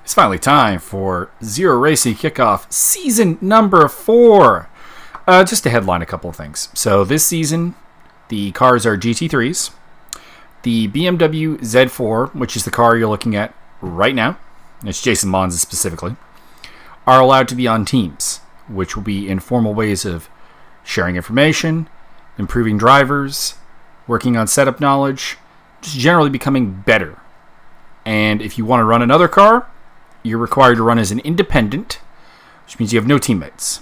It's finally time for Zero Racing Kickoff Season number 4. Just to headline a couple of things. So this season, the cars are GT3s. The BMW Z4, which is the car you're looking at right now, it's Jason Monza specifically, are allowed to be on teams, which will be informal ways of sharing information, improving drivers, working on setup knowledge, just generally becoming better. And if you want to run another car, you're required to run as an independent, which means you have no teammates.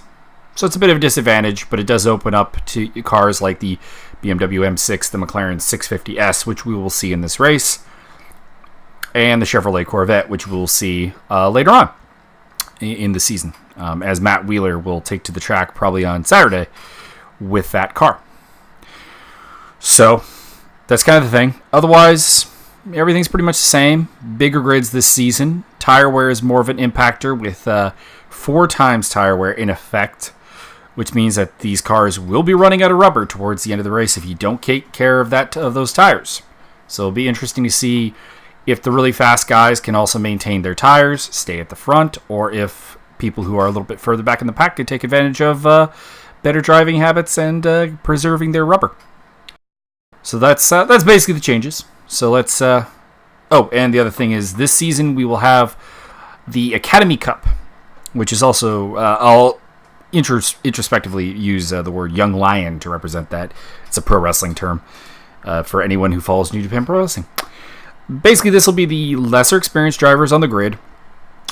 So it's a bit of a disadvantage, but it does open up to cars like the BMW M6, the McLaren 650S, which we will see in this race, and the Chevrolet Corvette, which we will see later on in the season, as Matt Wheeler will take to the track probably on Saturday with that car. So that's kind of the thing. Otherwise, everything's pretty much the same. Bigger grids this season. Tire wear is more of an impactor with 4 times tire wear in effect, which means that these cars will be running out of rubber towards the end of the race if you don't take care of those tires. So it'll be interesting to see if the really fast guys can also maintain their tires, stay at the front, or if people who are a little bit further back in the pack can take advantage of better driving habits and preserving their rubber. So that's basically the changes. So let's... and the other thing is, this season we will have the Academy Cup, which is also... I'll introspectively use the word Young Lion to represent that. It's a pro wrestling term for anyone who follows New Japan Pro Wrestling. Basically, this will be the lesser experienced drivers on the grid,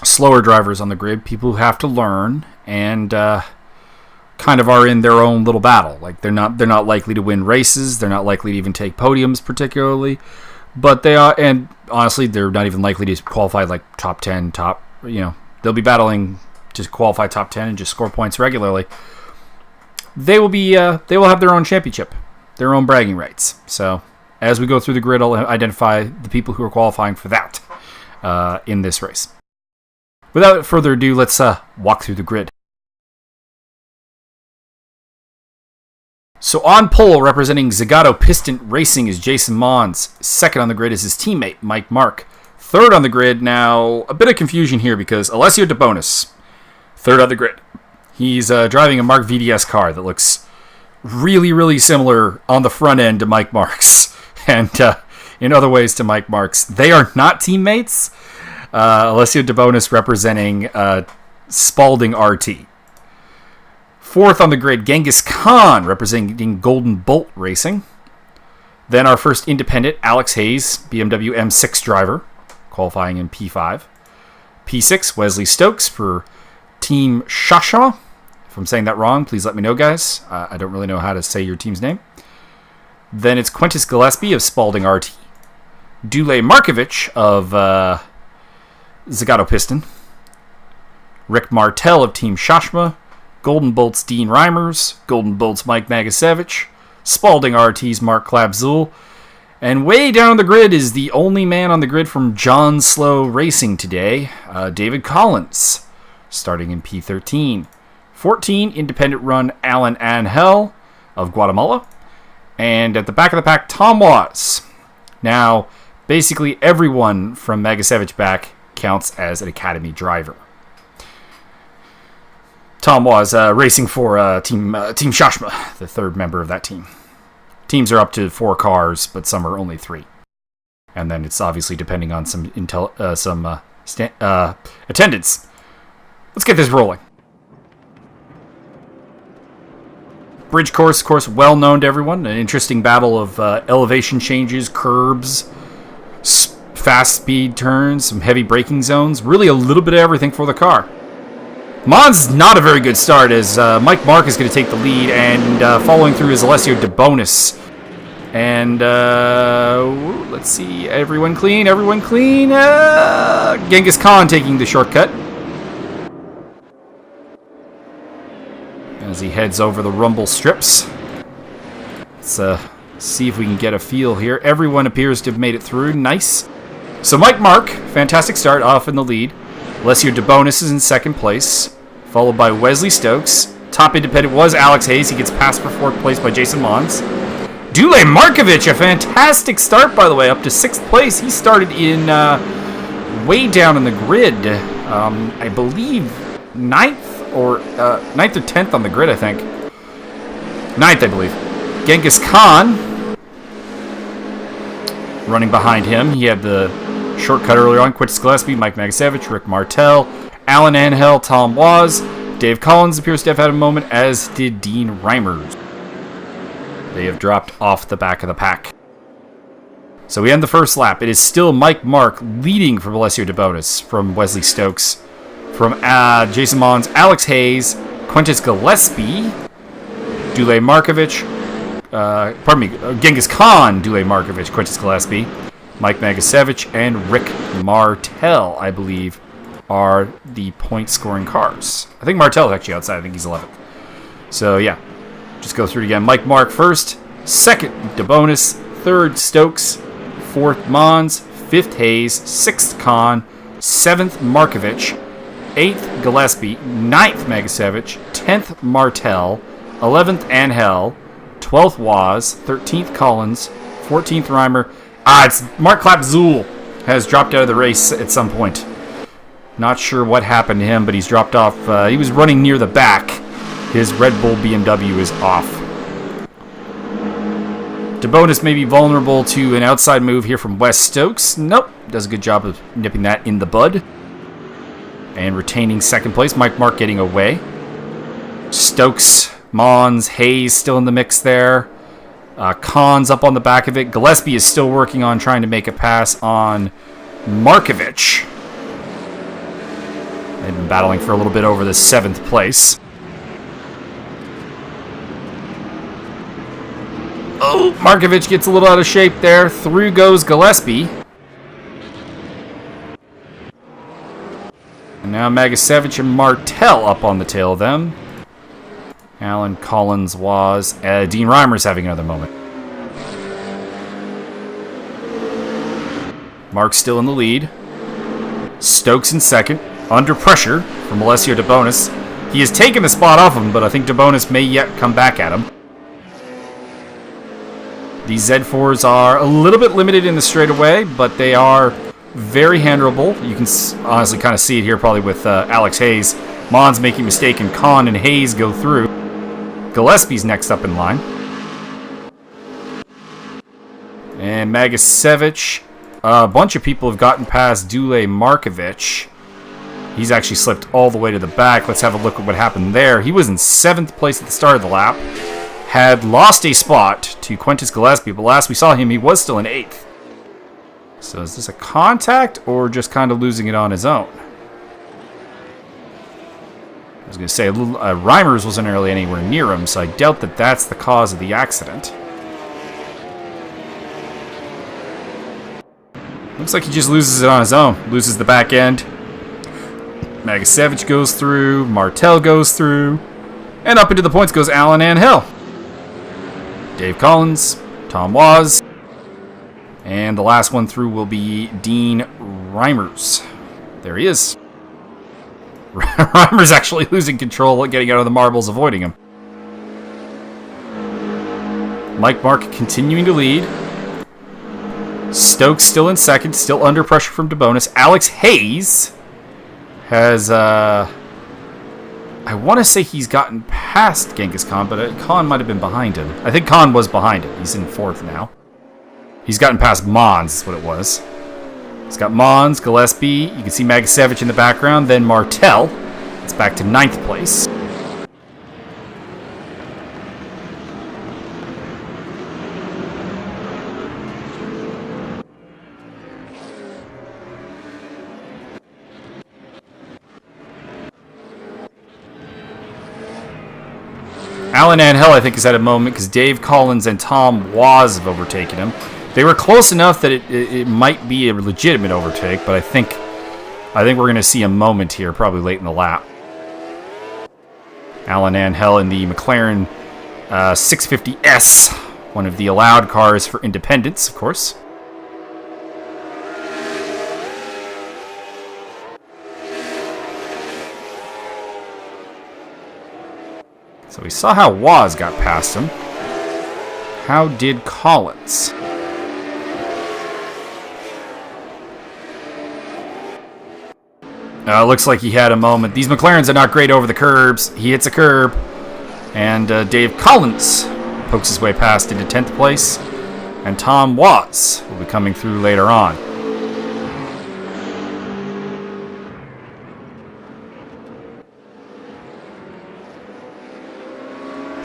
slower drivers on the grid, people who have to learn and kind of are in their own little battle. Like they're not likely to win races, they're not likely to even take podiums particularly, but they are, and honestly, they're not even likely to qualify like top 10, they'll be battling to qualify top 10 and just score points regularly. They will have their own championship, their own bragging rights. So as we go through the grid, I'll identify the people who are qualifying for that in this race. Without further ado, let's walk through the grid. So on pole, representing Zagato Piston Racing, is Jason Mons. Second on the grid is his teammate, Mike Mark. Third on the grid, now a bit of confusion here because Alessio DeBonis, third on the grid. He's driving a Mark VDS car that looks really, really similar on the front end to Mike Mark's, and in other ways to Mike Mark's. They are not teammates. Alessio DeBonis representing Spalding RT. Fourth on the grid, Genghis Khan, representing Golden Bolt Racing. Then our first independent, Alex Hayes, BMW M6 driver, qualifying in P5. P6, Wesley Stokes for Team Shasha. If I'm saying that wrong, please let me know, guys. I don't really know how to say your team's name. Then it's Quintus Gillespie of Spalding RT. Dule Markovic of Zagato Piston. Rick Martel of Team Shashma. Golden Bolt's Dean Reimers, Golden Bolt's Mike Magasevich, Spalding RT's Mark Klabzul, and way down the grid is the only man on the grid from John Slow Racing today, David Collins, starting in P13. 14, independent run Alan Angel of Guatemala, and at the back of the pack, Tom Was. Now, basically everyone from Magasevich back counts as an Academy driver. Tom was racing for Team Shashma, the third member of that team. Teams are up to 4 cars, but some are only 3. And then it's obviously depending on some attendance. Let's get this rolling. Bridge course, of course, well known to everyone. An interesting battle of elevation changes, curbs, fast speed turns, some heavy braking zones. Really a little bit of everything for the car. Mons not a very good start as Mike Mark is going to take the lead, and following through is Alessio DeBonis. And let's see, everyone clean. Genghis Khan taking the shortcut as he heads over the rumble strips. Let's see if we can get a feel here. Everyone appears to have made it through. Nice. So Mike Mark, fantastic start, off in the lead. Alessio DeBonis is in second place, followed by Wesley Stokes. Top independent was Alex Hayes. He gets passed for fourth place by Jason Mons. Dule Markovic, a fantastic start, by the way, up to 6th place. He started in way down in the grid. I believe ninth or 10th on the grid, I think. Ninth, I believe. Genghis Khan running behind him. He had the shortcut earlier on. Quintus Gillespie, Mike Magasevich, Rick Martel, Alan Angel, Tom Waz. Dave Collins appears to have had a moment, as did Dean Reimers. They have dropped off the back of the pack. So we end the first lap. It is still Mike Mark leading from Alessio DeBonis, from Wesley Stokes, from Jason Mons, Alex Hayes, Quintus Gillespie, Dule Markovic, Genghis Khan, Dule Markovic, Quintus Gillespie, Mike Magasevich, and Rick Martel, I believe, are the point-scoring cars. I think Martel is actually outside. I think he's 11th. So, yeah. Just go through it again. Mike Mark first. Second, DeBonis. Third, Stokes. Fourth, Mons. Fifth, Hayes. Sixth, Khan. Seventh, Markovic. Eighth, Gillespie. Ninth, Magasevich. 10th, Martel. 11th, Angel. 12th, Waz. 13th, Collins. 14th, Reimer. It's Mark Clapzool has dropped out of the race at some point. Not sure what happened to him, but he's dropped off. He was running near the back. His Red Bull BMW is off. DeBonis may be vulnerable to an outside move here from Wes Stokes. Nope. Does a good job of nipping that in the bud. And retaining second place. Mike Mark getting away. Stokes, Mons, Hayes still in the mix there. Khan's up on the back of it. Gillespie is still working on trying to make a pass on Markovic. They've been battling for a little bit over the 7th place. Oh, Markovic gets a little out of shape there. Through goes Gillespie. And now Magasevich and Martel up on the tail of them. Alan Collins was. Dean Reimer's having another moment. Mark's still in the lead. Stokes in second. Under pressure from Alessio DeBonis. He has taken the spot off him, but I think DeBonis may yet come back at him. These Z4s are a little bit limited in the straightaway, but they are very handleable. You can honestly kind of see it here probably with Alex Hayes. Mons making a mistake, and Khan and Hayes go through. Gillespie's next up in line. And Magasevich. A bunch of people have gotten past Dule Markovic. He's actually slipped all the way to the back. Let's have a look at what happened there. He was in 7th place at the start of the lap. Had lost a spot to Quintus Gillespie, but last we saw him, he was still in 8th. So is this a contact or just kind of losing it on his own? I was going to say, Reimers wasn't really anywhere near him, so I doubt that that's the cause of the accident. Looks like he just loses it on his own. Loses the back end. Magasevich goes through. Martel goes through. And up into the points goes Alan Angel. Dave Collins. Tom Waz. And the last one through will be Dean Reimers. There he is. Reimer's actually losing control, getting out of the marbles, avoiding him. Mike Mark continuing to lead. Stokes still in second, still under pressure from DeBonis. Alex Hayes has, I want to say he's gotten past Genghis Khan, but Khan might have been behind him. I think Khan was behind him. He's in 4th now. He's gotten past Mons, is what it was. He's got Mons, Gillespie. You can see Magasevich in the background. Then Martel. It's back to 9th place. Alan Angel, I think, has had a moment because Dave Collins and Tom Waz have overtaken him. They were close enough that it might be a legitimate overtake, but I think we're going to see a moment here, probably late in the lap. Alan Angel in the McLaren 650S, one of the allowed cars for independents, of course. So we saw how Waz got past him. How did Collins? Looks like he had a moment. These McLarens are not great over the curbs. He hits a curb. And Dave Collins pokes his way past into 10th place. And Tom Watts will be coming through later on.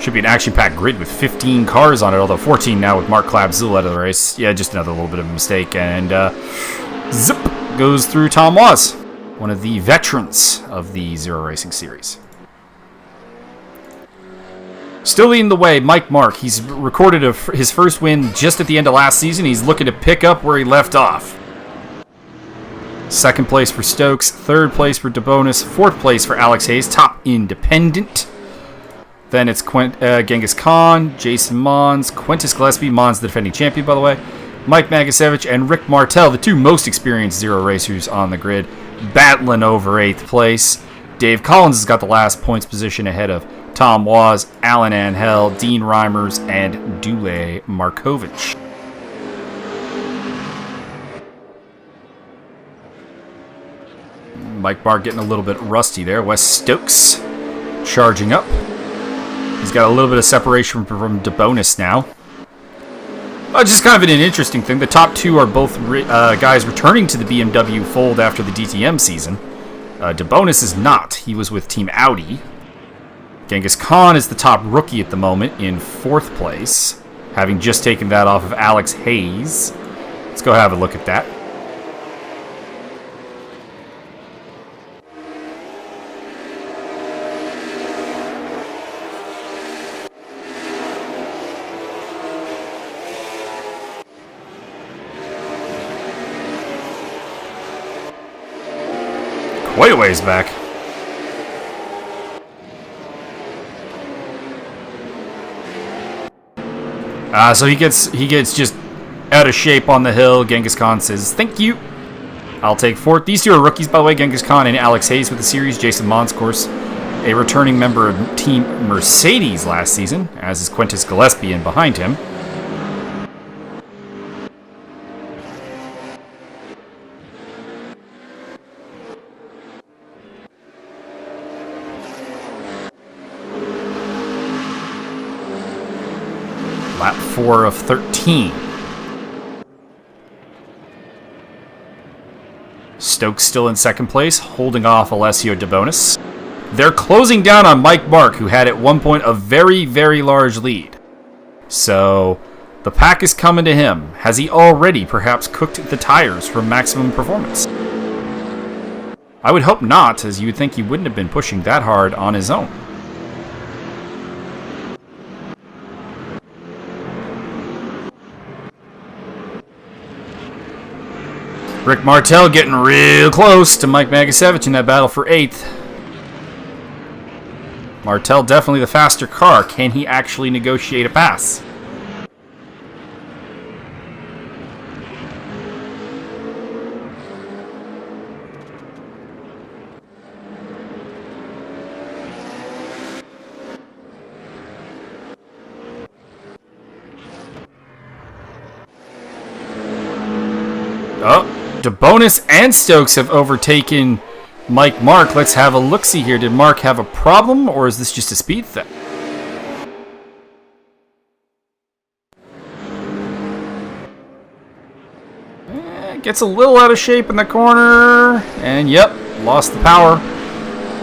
Should be an action-packed grid with 15 cars on it, although 14 now with Mark Clabzul out of the race. Yeah, just another little bit of a mistake. And zip goes through Tom Watts, one of the veterans of the Zero Racing Series. Still leading the way, Mike Mark. He's recorded his first win just at the end of last season. He's looking to pick up where he left off. Second place for Stokes, third place for DeBonis, fourth place for Alex Hayes, top independent. Then it's Genghis Khan, Jason Mons, Quintus Gillespie, Mons the defending champion, by the way, Mike Magasevich, and Rick Martel, the two most experienced Zero racers on the grid, battling over 8th place. Dave Collins has got the last points position ahead of Tom Waz, Alan Angel, Dean Reimers, and Dule Markovich. Mike Mark getting a little bit rusty there. Wes Stokes charging up. He's got a little bit of separation from DeBonis now. Just kind of an interesting thing. The top two are both guys returning to the BMW fold after the DTM season. DeBonis is not. He was with Team Audi. Genghis Khan is the top rookie at the moment in 4th place, having just taken that off of Alex Hayes. Let's go have a look at that. Quite a ways back. So he gets just out of shape on the hill. Genghis Khan says, "Thank you. I'll take 4th." These two are rookies, by the way. Genghis Khan and Alex Hayes with the series. Jason Mons, of course, a returning member of Team Mercedes last season, as is Quintus Gillespie in behind him. Lap 4 of 13. Stokes still in 2nd place, holding off Alessio DeBonis. They're closing down on Mike Mark, who had at one point a very, very large lead. So the pack is coming to him. Has he already perhaps cooked the tires from maximum performance? I would hope not, as you would think he wouldn't have been pushing that hard on his own. Rick Martel getting real close to Mike Magasevich in that battle for 8th. Martel definitely the faster car. Can he actually negotiate a pass? Oh, DeBonis and Stokes have overtaken Mike Mark. Let's have a look-see here. Did Mark have a problem, or is this just a speed thing? Gets a little out of shape in the corner, and yep, lost the power.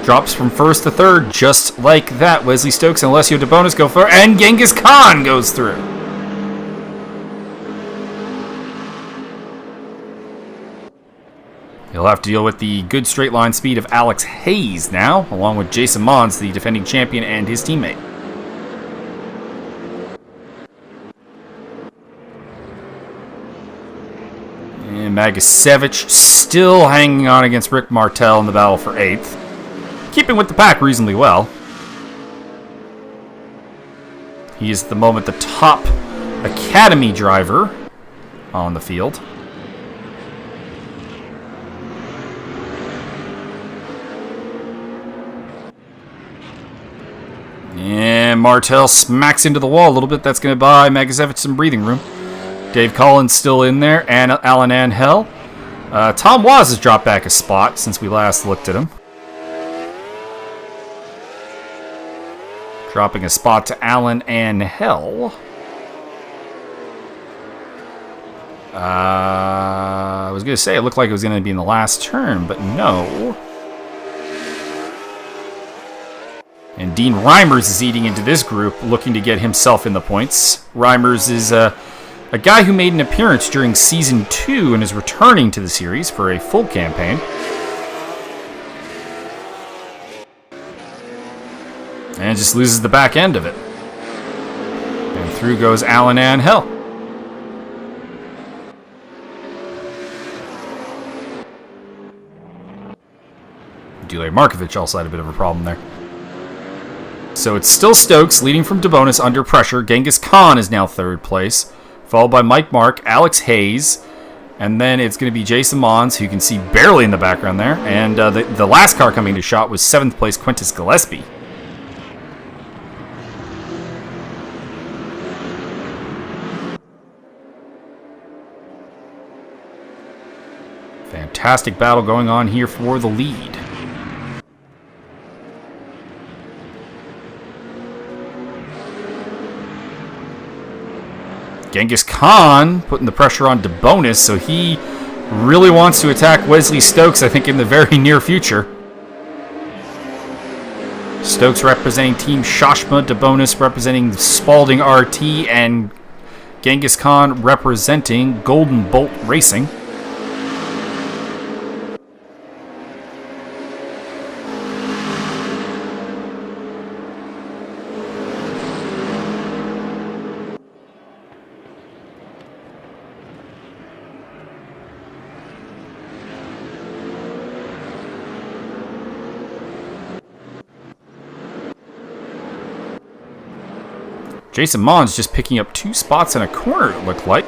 Drops from 1st to 3rd, just like that. Wesley Stokes and Alessio DeBonis go for, and Genghis Khan goes through. He'll have to deal with the good straight line speed of Alex Hayes now, along with Jason Mons, the defending champion, and his teammate. And Magasevich still hanging on against Rick Martel in the battle for 8th. Keeping with the pack reasonably well. He is at the moment the top academy driver on the field. And Martel smacks into the wall a little bit. That's going to buy Magasevich some breathing room. Dave Collins still in there, and Alan Angel. Tom Waz has dropped back a spot since we last looked at him. Dropping a spot to Alan and Hell. I was going to say it looked like it was going to be in the last turn, but no. And Dean Reimers is eating into this group, looking to get himself in the points. Reimers is a guy who made an appearance during Season 2 and is returning to the series for a full campaign. And just loses the back end of it. And through goes Alan and Hell. Dule Markovic also had a bit of a problem there. So it's still Stokes leading from DeBonis under pressure. Genghis Khan is now third place, followed by Mike Mark, Alex Hayes, and then it's going to be Jason Mons, who you can see barely in the background there. And the last car coming to shot was 7th place Quintus Gillespie. Fantastic battle going on here for the lead. Genghis Khan putting the pressure on DeBonis, so he really wants to attack Wesley Stokes, I think, in the very near future. Stokes representing Team Shashma, DeBonis representing Spalding RT, and Genghis Khan representing Golden Bolt Racing. Jason Mons just picking up 2 spots in a corner, it looked like.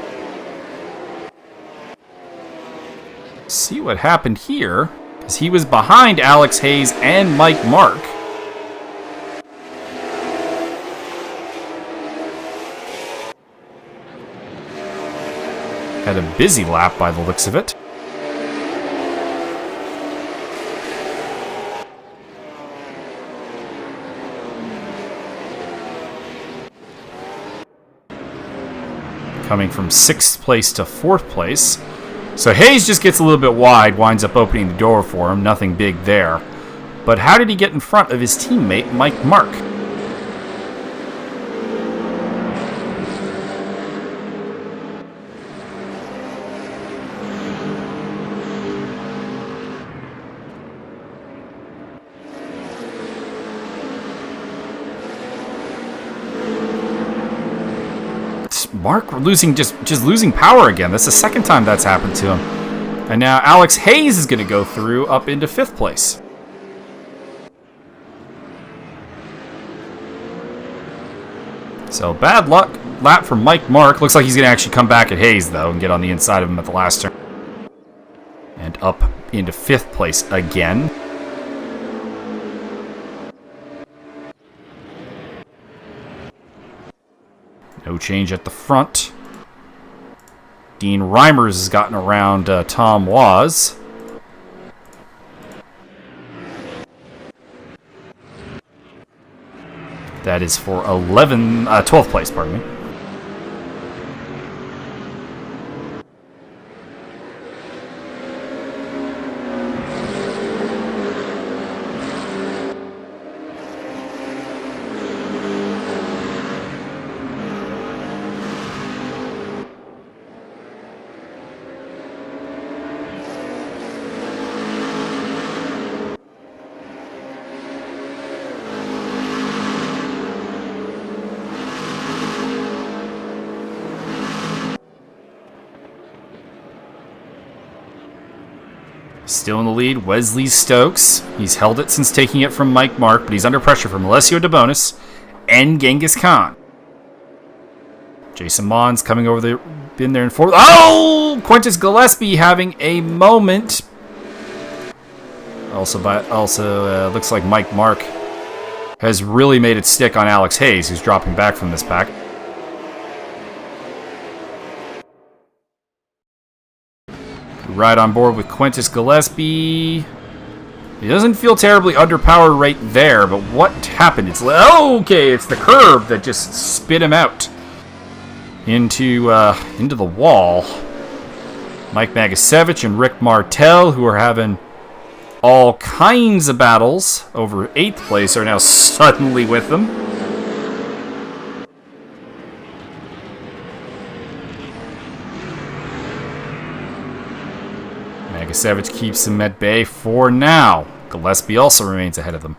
See what happened here, because he was behind Alex Hayes and Mike Mark. Had a busy lap by the looks of it. Coming from 6th place to 4th place. So Hayes just gets a little bit wide, winds up opening the door for him. Nothing big there. But how did he get in front of his teammate, Mike Mark? Mark losing just losing power again. That's the second time that's happened to him. And now Alex Hayes is going to go through up into 5th place. So bad luck lap for Mike Mark. Looks like he's going to actually come back at Hayes though and get on the inside of him at the last turn. And up into 5th place again. No change at the front. Dean Reimers has gotten around Tom Waz. That is for 12th place, pardon me. Still in the lead, Wesley Stokes. He's held it since taking it from Mike Mark, but he's under pressure from Alessio DeBonis and Genghis Khan. Jason Mons coming over there, been there in 4th. Oh! Quintus Gillespie having a moment. Also, looks like Mike Mark has really made it stick on Alex Hayes, who's dropping back from this pack. right on board with Quintus Gillespie. He doesn't feel terribly underpowered right there, but what happened? It's okay. It's the curb that just spit him out into the wall. Mike Magasevich and Rick Martel, who are having all kinds of battles over 8th place, are now suddenly with them. Magasevich keeps him at bay for now. Gillespie also remains ahead of them.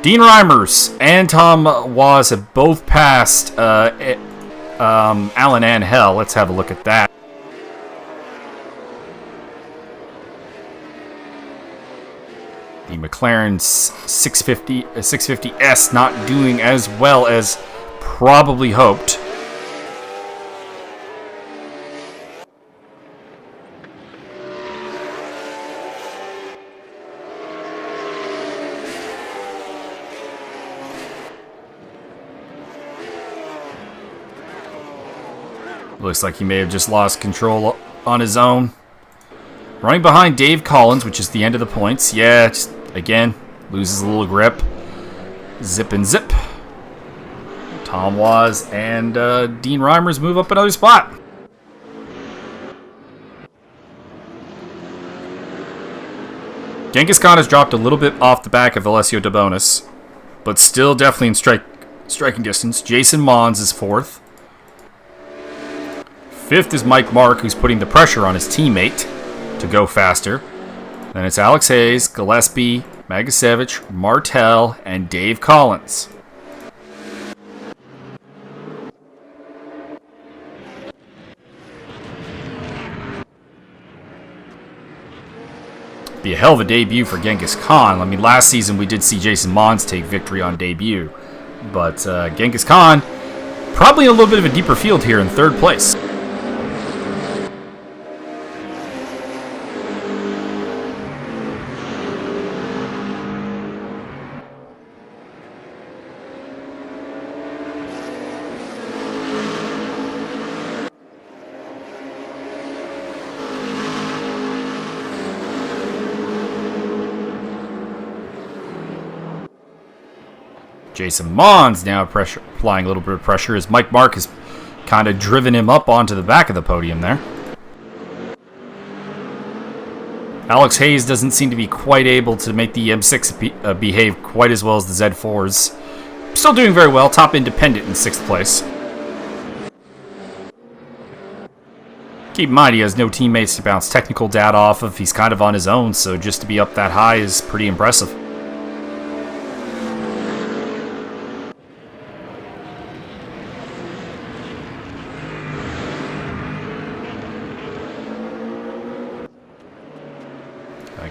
Dean Reimers and Tom Waz have both passed Alan Angel. Let's have a look at that. The McLaren 650S not doing as well as probably hoped. Looks like he may have just lost control on his own. Running behind Dave Collins, which is the end of the points. Yeah, just, again, loses a little grip. Zip and zip. Tom Waz and Dean Reimers move up another spot. Genghis Khan has dropped a little bit off the back of Alessio Debonis, but still definitely in striking distance. Jason Mons is 4th. 5th is Mike Mark, who's putting the pressure on his teammate to go faster. Then it's Alex Hayes, Gillespie, Magasevich, Martel, and Dave Collins. Be a hell of a debut for Genghis Khan. I mean, last season we did see Jason Mons take victory on debut. But Genghis Khan, probably a little bit of a deeper field here in 3rd place. Jason Mons now applying a little bit of pressure as Mike Mark has kind of driven him up onto the back of the podium there. Alex Hayes doesn't seem to be quite able to make the M6 behave quite as well as the Z4s. Still doing very well, top independent in 6th place. Keep in mind he has no teammates to bounce technical data off of. He's kind of on his own, so just to be up that high is pretty impressive.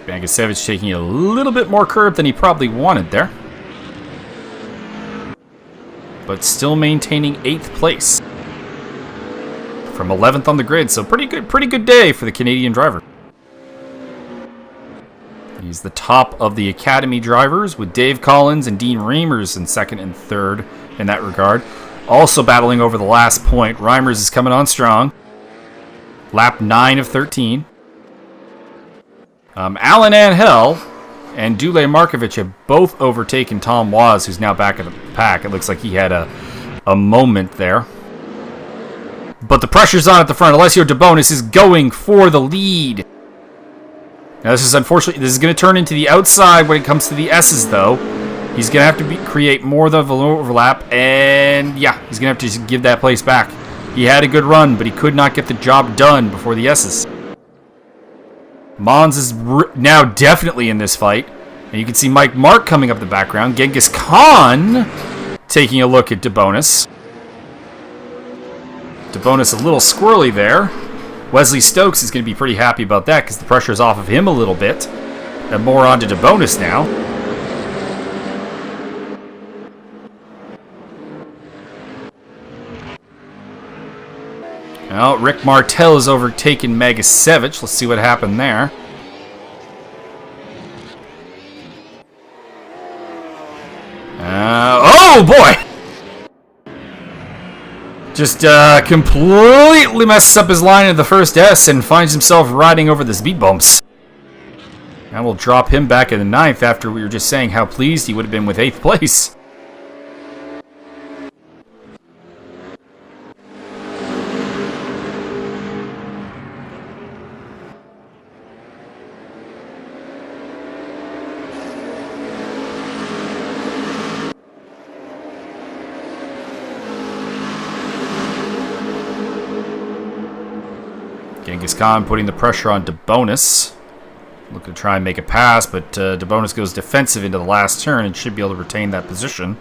Magasevich taking a little bit more curb than he probably wanted there. But still maintaining 8th place. From 11th on the grid, so pretty good day for the Canadian driver. He's the top of the Academy drivers with Dave Collins and Dean Reimers in 2nd and 3rd in that regard. Also battling over the last point. Reimers is coming on strong. Lap 9 of 13. Alan Angel and Dule Markovic have both overtaken Tom Waz, who's now back in the pack. It looks like he had a moment there. But the pressure's on at the front. Alessio Debonis is going for the lead. Now this is unfortunately, this is going to turn into the outside when it comes to the S's though. He's going to have to create more of an overlap, and yeah, he's going to have to give that place back. He had a good run, but he could not get the job done before the S's. Mons is now definitely in this fight. And you can see Mike Mark coming up the background. Genghis Khan taking a look at Debonis. Debonis a little squirrely there. Wesley Stokes is going to be pretty happy about that because the pressure is off of him a little bit. And more on to Debonis now. Well, Rick Martel has overtaken Magasevich. Let's see what happened there. Oh boy! Just completely messes up his line in the first S and finds himself riding over the speed bumps. And we'll drop him back in the 9th after we were just saying how pleased he would have been with 8th place. Genghis Khan putting the pressure on DeBonis. Looking to try and make a pass, but DeBonis goes defensive into the last turn and should be able to retain that position.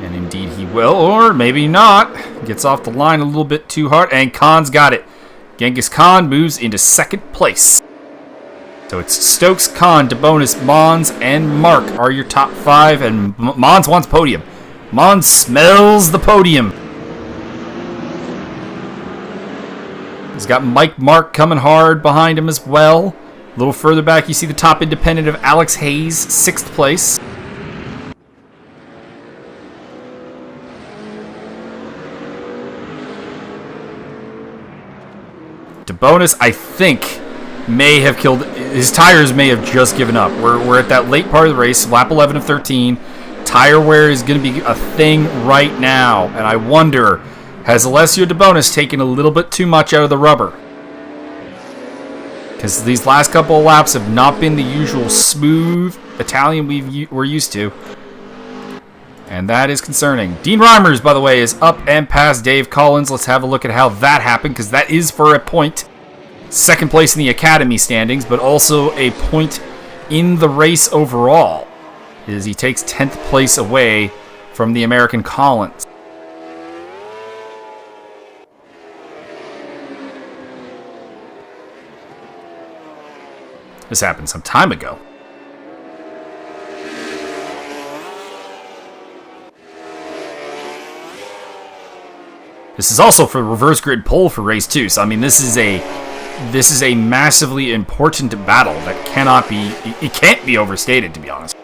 And indeed he will, or maybe not. Gets off the line a little bit too hard, and Khan's got it. Genghis Khan moves into 2nd place. So it's Stokes, Khan, DeBonis, Mons, and Mark are your top 5, and Mons wants podium. Mons smells the podium. He's got Mike Mark coming hard behind him as well. A little further back, you see the top independent of Alex Hayes, 6th place. DeBonis, I think, may have killed... His tires may have just given up. We're at that late part of the race, lap 11 of 13. Tire wear is going to be a thing right now. And I wonder... Has Alessio DeBonis taken a little bit too much out of the rubber? Because these last couple of laps have not been the usual smooth Italian we're used to. And that is concerning. Dean Reimers, by the way, is up and past Dave Collins. Let's have a look at how that happened, because that is for a point. 2nd place in the Academy standings, but also a point in the race overall. As he takes 10th place away from the American Collins. This happened some time ago. This is also for reverse grid pole for race 2. So I mean, this is a massively important battle that cannot be, it can't be overstated, to be honest.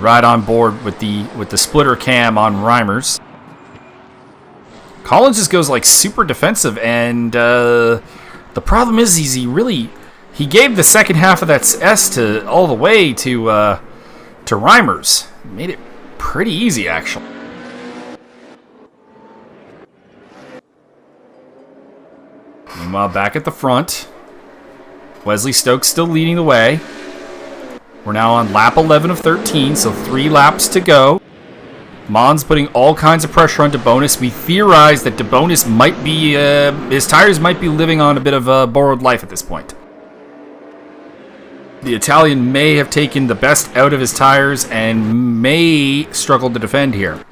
Right on board with the splitter cam on Reimers. Collins just goes like super defensive, and the problem is he gave the second half of that S to all the way to Reimers. Made it pretty easy, actually. Meanwhile, back at the front, Wesley Stokes still leading the way. We're now on lap 11 of 13, so 3 laps to go. Mons putting all kinds of pressure on DeBonis. We theorize that DeBonis might be, his tires might be living on a bit of a borrowed life at this point. The Italian may have taken the best out of his tires and may struggle to defend here.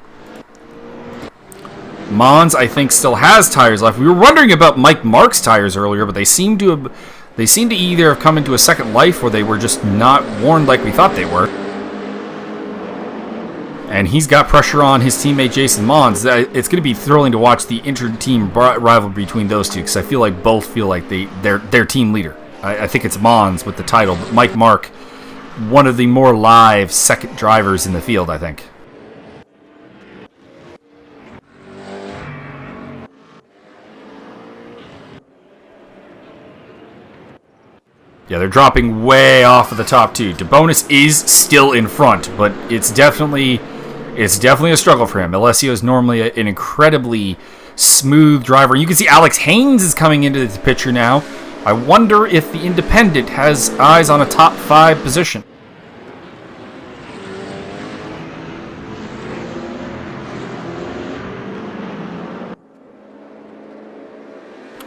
Mons, I think, still has tires left. We were wondering about Mike Mark's tires earlier, but they seem to either have come into a second life or they were just not worn like we thought they were. And he's got pressure on his teammate Jason Mons. It's going to be thrilling to watch the inter-team rivalry between those two, because I feel like both feel like they're team leader. I think it's Mons with the title, but Mike Mark, one of the more live second drivers in the field, I think. Yeah, they're dropping way off of the top 2. DeBonis is still in front, but it's definitely a struggle for him. Alessio is normally an incredibly smooth driver. You can see Alex Haynes is coming into the picture now. I wonder if the independent has eyes on a top 5 position.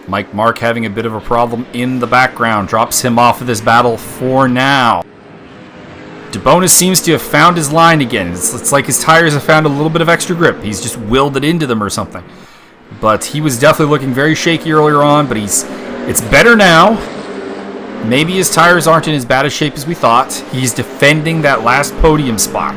Mike Mark having a bit of a problem in the background. Drops him off of this battle for now. DeBonis seems to have found his line again. It's like his tires have found a little bit of extra grip. He's just willed it into them or something. But he was definitely looking very shaky earlier on, but it's better now. Maybe his tires aren't in as bad a shape as we thought. He's defending that last podium spot.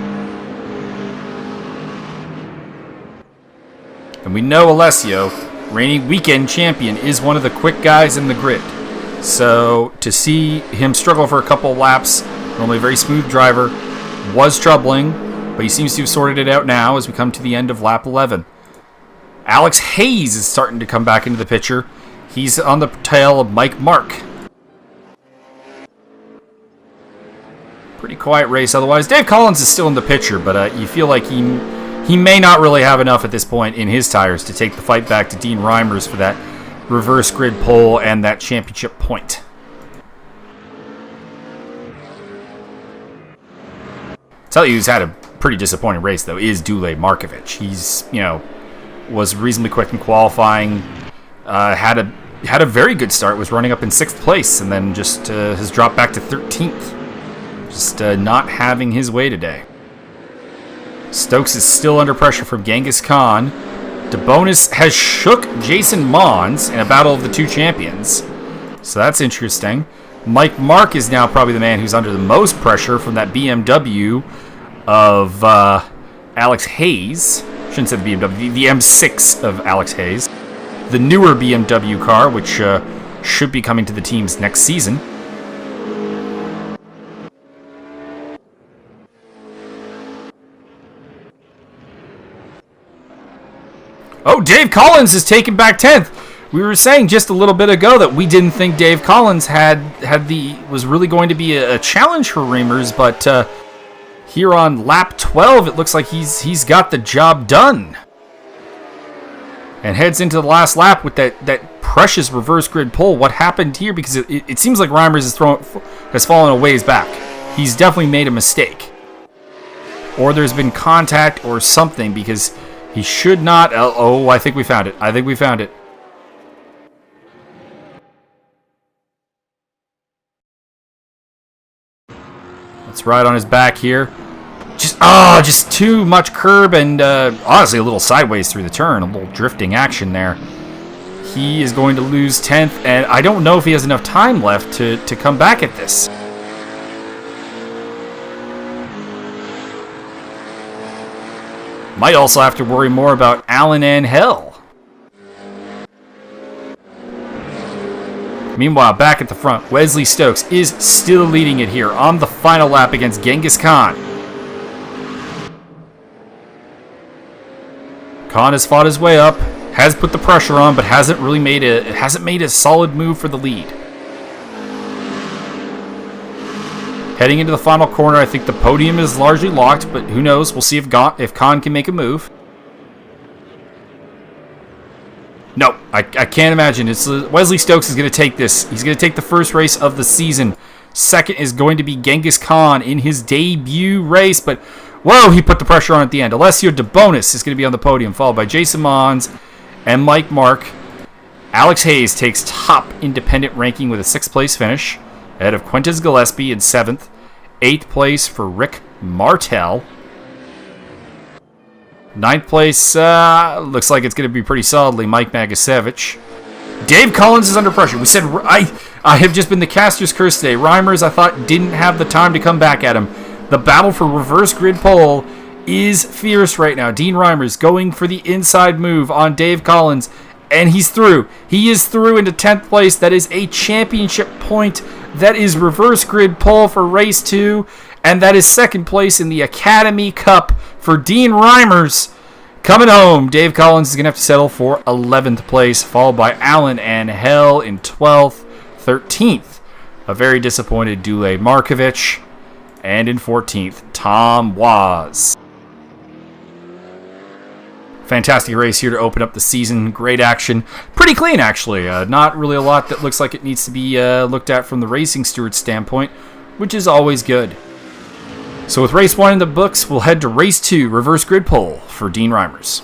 And we know Alessio reigning weekend champion, is one of the quick guys in the grid. So to see him struggle for a couple of laps, normally a very smooth driver, was troubling, but he seems to have sorted it out now as we come to the end of lap 11. Alex Hayes is starting to come back into the picture. He's on the tail of Mike Mark. Pretty quiet race otherwise. Dave Collins is still in the picture, but you feel like he may not really have enough at this point in his tires to take the fight back to Dean Reimers for that reverse grid pole and that championship point. Tell you who's had a pretty disappointing race, though, is Dule Markovic. He's, was reasonably quick in qualifying, had a very good start, was running up in 6th place, and then just has dropped back to 13th. Just not having his way today. Stokes is still under pressure from Genghis Khan. DeBonis has shook Jason Mons in a battle of the two champions. So that's interesting. Mike Mark is now probably the man who's under the most pressure from that BMW of Alex Hayes. Shouldn't say the BMW, the M6 of Alex Hayes. The newer BMW car, which should be coming to the teams next season. Oh, Dave Collins is taken back 10th. We were saying just a little bit ago that we didn't think Dave Collins was really going to be a challenge for Reimers, but here on lap 12, it looks like he's got the job done. And heads into the last lap with that precious reverse grid pole. What happened here? Because it seems like Reimers has fallen a ways back. He's definitely made a mistake. Or there's been contact or something, because he should not... Oh, I think we found it. Let's ride on his back here. Just too much curb and honestly a little sideways through the turn. A little drifting action there. He is going to lose 10th, and I don't know if he has enough time left to come back at this. Might also have to worry more about Alan Angel. Meanwhile, back at the front, Wesley Stokes is still leading it here on the final lap against Genghis Khan. Khan has fought his way up, has put the pressure on, but hasn't made a solid move for the lead. Heading into the final corner, I think the podium is largely locked, but who knows? We'll see if Khan can make a move. No, I can't imagine. Wesley Stokes is going to take this. He's going to take the first race of the season. Second is going to be Genghis Khan in his debut race, but whoa, he put the pressure on at the end. Alessio DeBonis is going to be on the podium, followed by Jason Mons and Mike Mark. Alex Hayes takes top independent ranking with a 6th place finish, ahead of Quintus Gillespie in 7th. 8th place for Rick Martel. 9th place, looks like it's going to be pretty solidly Mike Magasevich. Dave Collins is under pressure. We said, I have just been the caster's curse today. Reimers, I thought, didn't have the time to come back at him. The battle for reverse grid pole is fierce right now. Dean Reimers going for the inside move on Dave Collins, and he's through. He is through into 10th place. That is a championship point. That is reverse grid pole for race 2, and that is 2nd place in the Academy Cup for Dean Reimers. Coming home, Dave Collins is going to have to settle for 11th place, followed by Alan Angel in 12th, 13th. A very disappointed Dule Markovic, and in 14th, Tom Was. Fantastic race here to open up the season. Great action. Pretty clean, actually. Not really a lot that looks like it needs to be looked at from the racing steward standpoint, which is always good. So with race 1 in the books, we'll head to race 2, reverse grid pole for Dean Reimers.